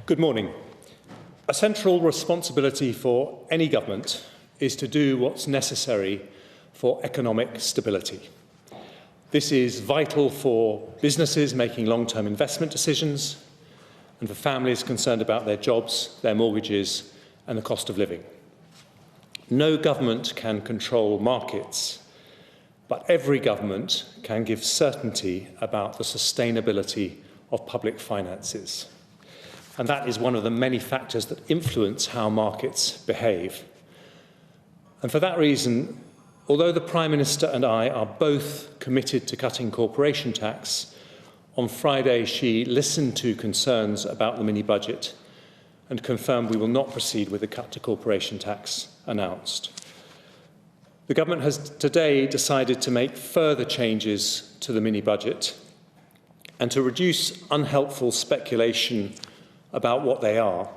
Good morning. A central responsibility for any government is to do what's necessary for economic stability. This is vital for businesses making long-term investment decisions and for families concerned about their jobs, their mortgages and the cost of living. No government can control markets, but every government can give certainty about the sustainability of public finances. And that is one of the many factors that influence how markets behave. And for that reason, although the Prime Minister and I are both committed to cutting corporation tax, on Friday she listened to concerns about the mini-budget and confirmed we will not proceed with the cut to corporation tax announced. The government has today decided to make further changes to the mini-budget and to reduce unhelpful speculation about what they are.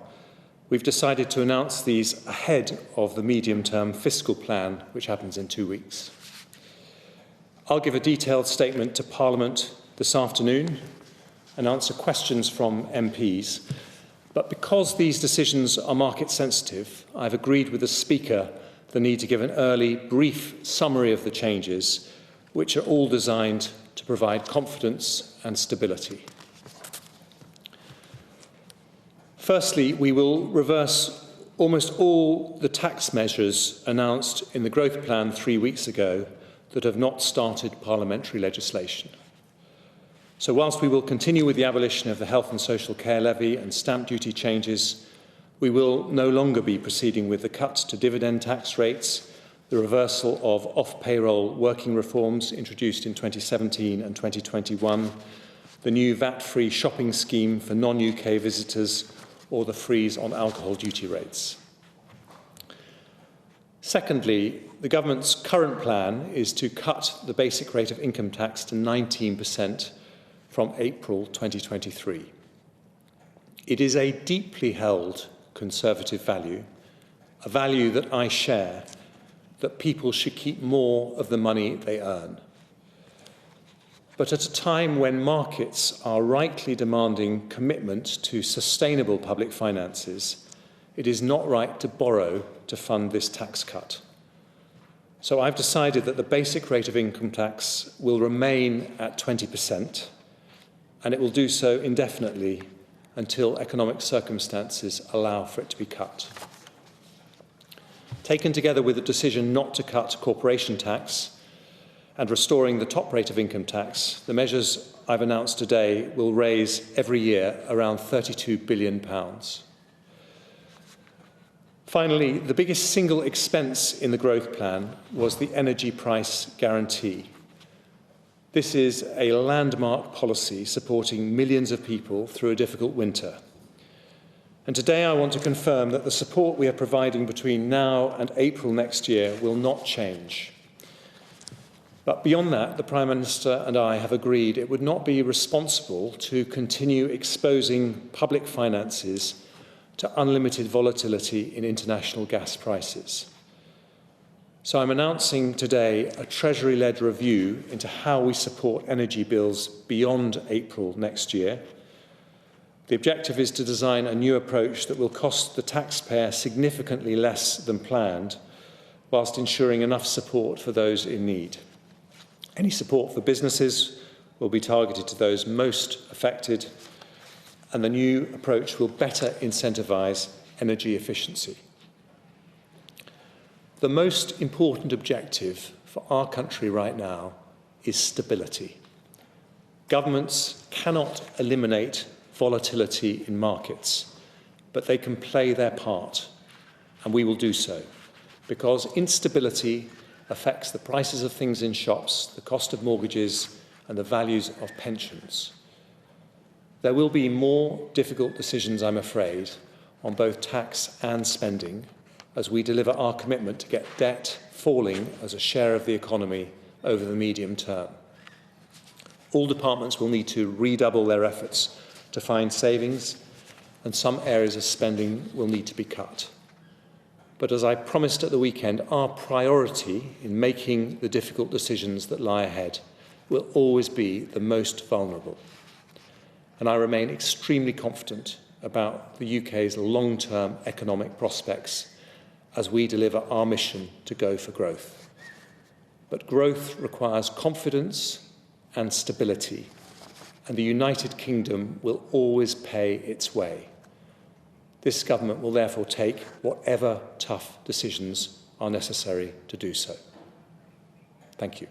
We've decided to announce these ahead of the medium-term fiscal plan, which happens in 2 weeks. I'll give a detailed statement to Parliament this afternoon and answer questions from MPs. But because these decisions are market sensitive, I've agreed with the Speaker the need to give an early, brief summary of the changes, which are all designed to provide confidence and stability. Firstly, we will reverse almost all the tax measures announced in the growth plan 3 weeks ago that have not started parliamentary legislation. So whilst we will continue with the abolition of the health and social care levy and stamp duty changes, we will no longer be proceeding with the cuts to dividend tax rates, the reversal of off-payroll working reforms introduced in 2017 and 2021, the new VAT-free shopping scheme for non-UK visitors, or the freeze on alcohol duty rates. Secondly, the government's current plan is to cut the basic rate of income tax to 19% from April 2023. It is a deeply held conservative value, a value that I share, that people should keep more of the money they earn. But at a time when markets are rightly demanding commitment to sustainable public finances, it is not right to borrow to fund this tax cut. So I've decided that the basic rate of income tax will remain at 20%, and it will do so indefinitely until economic circumstances allow for it to be cut. Taken together with the decision not to cut corporation tax and restoring the top rate of income tax, the measures I've announced today will raise every year around £32 billion. Finally, the biggest single expense in the growth plan was the energy price guarantee. This is a landmark policy supporting millions of people through a difficult winter. And today I want to confirm that the support we are providing between now and April next year will not change. But beyond that, the Prime Minister and I have agreed it would not be responsible to continue exposing public finances to unlimited volatility in international gas prices. So I'm announcing today a Treasury-led review into how we support energy bills beyond April next year. The objective is to design a new approach that will cost the taxpayer significantly less than planned, whilst ensuring enough support for those in need. Any support for businesses will be targeted to those most affected, and the new approach will better incentivise energy efficiency. The most important objective for our country right now is stability. Governments cannot eliminate volatility in markets, but they can play their part, and we will do so, because instability affects the prices of things in shops, the cost of mortgages, and the values of pensions. There will be more difficult decisions, I'm afraid, on both tax and spending, as we deliver our commitment to get debt falling as a share of the economy over the medium term. All departments will need to redouble their efforts to find savings, and some areas of spending will need to be cut. But as I promised at the weekend, our priority in making the difficult decisions that lie ahead will always be the most vulnerable. And I remain extremely confident about the UK's long-term economic prospects as we deliver our mission to go for growth. But growth requires confidence and stability, and the United Kingdom will always pay its way. This government will therefore take whatever tough decisions are necessary to do so. Thank you.